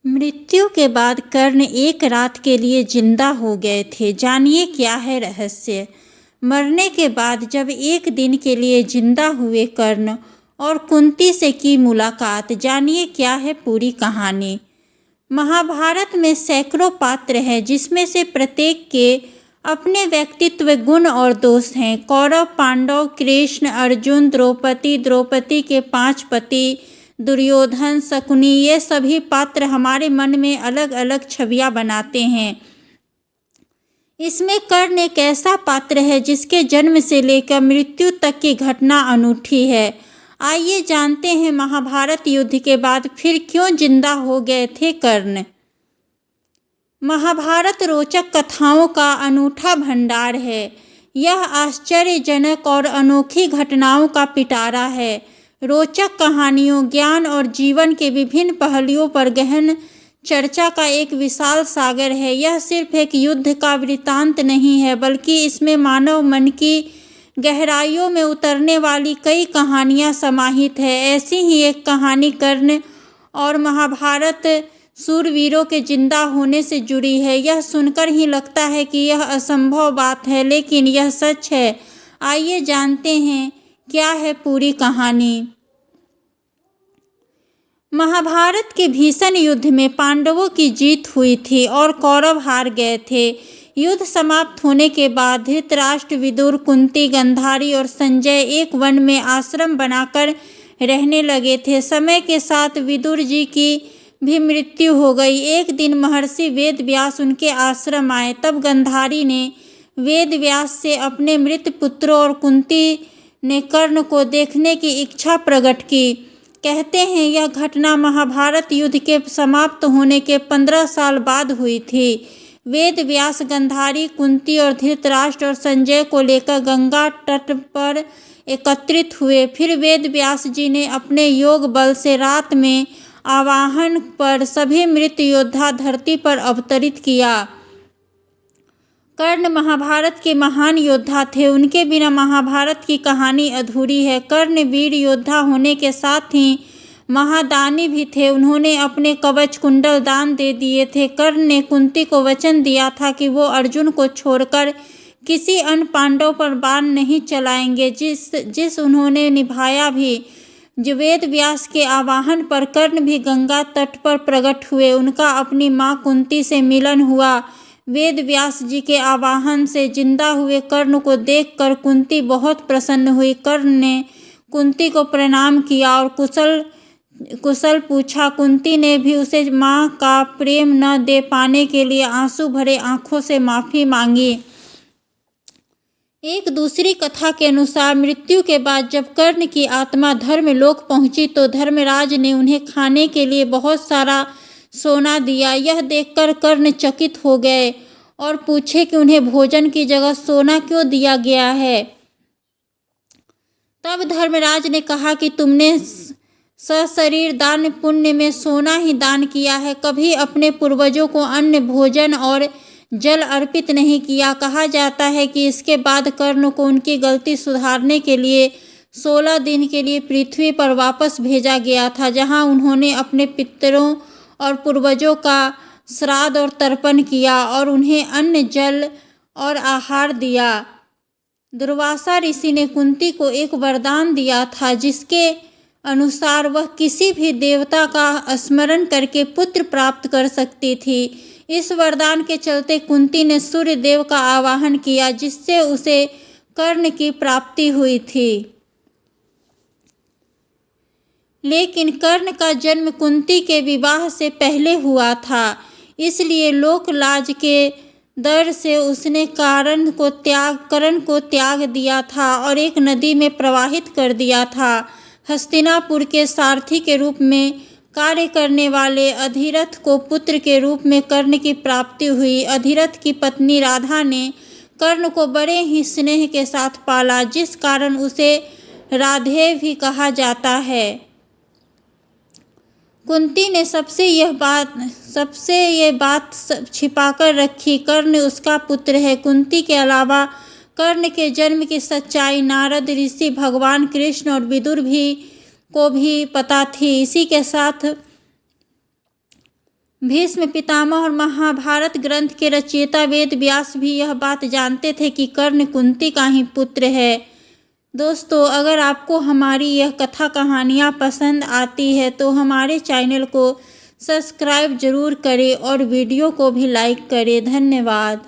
मृत्यु के बाद कर्ण एक रात के लिए जिंदा हो गए थे। जानिए क्या है रहस्य। मरने के बाद जब एक दिन के लिए जिंदा हुए कर्ण और कुंती से की मुलाकात, जानिए क्या है पूरी कहानी। महाभारत में सैकड़ों पात्र हैं, जिसमें से प्रत्येक के अपने व्यक्तित्व, गुण और दोष हैं। कौरव, पांडव, कृष्ण, अर्जुन, द्रौपदी, द्रौपदी के 5 पति, दुर्योधन, शकुनी, ये सभी पात्र हमारे मन में अलग अलग छवियां बनाते हैं। इसमें कर्ण एक ऐसा पात्र है जिसके जन्म से लेकर मृत्यु तक की घटना अनूठी है। आइए जानते हैं महाभारत युद्ध के बाद फिर क्यों जिंदा हो गए थे कर्ण। महाभारत रोचक कथाओं का अनूठा भंडार है। यह आश्चर्यजनक और अनोखी घटनाओं का पिटारा है। रोचक कहानियों, ज्ञान और जीवन के विभिन्न पहलुओं पर गहन चर्चा का एक विशाल सागर है। यह सिर्फ एक युद्ध का वृत्तांत नहीं है, बल्कि इसमें मानव मन की गहराइयों में उतरने वाली कई कहानियां समाहित है। ऐसी ही एक कहानी कर्ण और महाभारत सूरवीरों के जिंदा होने से जुड़ी है। यह सुनकर ही लगता है कि यह असंभव बात है, लेकिन यह सच है। आइए जानते हैं क्या है पूरी कहानी। महाभारत के भीषण युद्ध में पांडवों की जीत हुई थी और कौरव हार गए थे। युद्ध समाप्त होने के बाद धृतराष्ट्र, विदुर, कुंती, गांधारी और संजय एक वन में आश्रम बनाकर रहने लगे थे। समय के साथ विदुर जी की भी मृत्यु हो गई। एक दिन महर्षि वेद व्यास उनके आश्रम आए। तब गांधारी ने वेद व्यास से अपने मृत पुत्रों और कुंती ने कर्ण को देखने की इच्छा प्रकट की। कहते हैं यह घटना महाभारत युद्ध के समाप्त होने के 15 साल बाद हुई थी। वेद व्यास गांधारी, कुंती और धृतराष्ट्र और संजय को लेकर गंगा तट पर एकत्रित हुए। फिर वेद व्यास जी ने अपने योग बल से रात में आवाहन पर सभी मृत योद्धा धरती पर अवतरित किया। कर्ण महाभारत के महान योद्धा थे। उनके बिना महाभारत की कहानी अधूरी है। कर्ण वीर योद्धा होने के साथ ही महादानी भी थे। उन्होंने अपने कवच कुंडल दान दे दिए थे। कर्ण ने कुंती को वचन दिया था कि वो अर्जुन को छोड़कर किसी अन्य पांडव पर बाण नहीं चलाएंगे, जिस उन्होंने निभाया भी। वेद व्यास के आवाहन पर कर्ण भी गंगा तट पर प्रकट हुए। उनका अपनी मां कुंती से मिलन हुआ। वेद व्यास जी के आवाहन से जिंदा हुए कर्ण को देखकर कुंती बहुत प्रसन्न हुई। कर्ण ने कुंती को प्रणाम किया और कुशल पूछा। कुंती ने भी उसे मां का प्रेम न दे पाने के लिए आंसू भरे आंखों से माफी मांगी। एक दूसरी कथा के अनुसार मृत्यु के बाद जब कर्ण की आत्मा धर्मलोक पहुंची तो धर्मराज ने उन्हें खाने के लिए बहुत सारा सोना दिया। यह देखकर कर्ण चकित हो गए और पूछे कि उन्हें भोजन की जगह सोना क्यों दिया गया है। तब धर्मराज ने कहा कि तुमने सशरीर दान पुण्य में सोना ही दान किया है, कभी अपने पूर्वजों को अन्न, भोजन और जल अर्पित नहीं किया। कहा जाता है कि इसके बाद कर्ण को उनकी गलती सुधारने के लिए 16 दिन के लिए पृथ्वी पर वापस भेजा गया था, जहां उन्होंने अपने पितरों और पूर्वजों का श्राद्ध और तर्पण किया और उन्हें अन्न, जल और आहार दिया। दुर्वासा ऋषि ने कुंती को एक वरदान दिया था, जिसके अनुसार वह किसी भी देवता का स्मरण करके पुत्र प्राप्त कर सकती थी। इस वरदान के चलते कुंती ने सूर्य देव का आवाहन किया, जिससे उसे कर्ण की प्राप्ति हुई थी। लेकिन कर्ण का जन्म कुंती के विवाह से पहले हुआ था, इसलिए लोक लाज के डर से उसने कर्ण को त्याग दिया था और एक नदी में प्रवाहित कर दिया था। हस्तिनापुर के सारथी के रूप में कार्य करने वाले अधिरथ को पुत्र के रूप में कर्ण की प्राप्ति हुई। अधिरथ की पत्नी राधा ने कर्ण को बड़े ही स्नेह के साथ पाला, जिस कारण उसे राधे भी कहा जाता है। कुंती ने सबसे यह बात छिपाकर रखी। कर्ण उसका पुत्र है। कुंती के अलावा कर्ण के जन्म की सच्चाई नारद ऋषि, भगवान कृष्ण और विदुर को भी पता थी। इसी के साथ भीष्म पितामह और महाभारत ग्रंथ के रचयिता वेद व्यास भी यह बात जानते थे कि कर्ण कुंती का ही पुत्र है। दोस्तों, अगर आपको हमारी यह कथा कहानियाँ पसंद आती है तो हमारे चैनल को सब्सक्राइब जरूर करें और वीडियो को भी लाइक करें। धन्यवाद।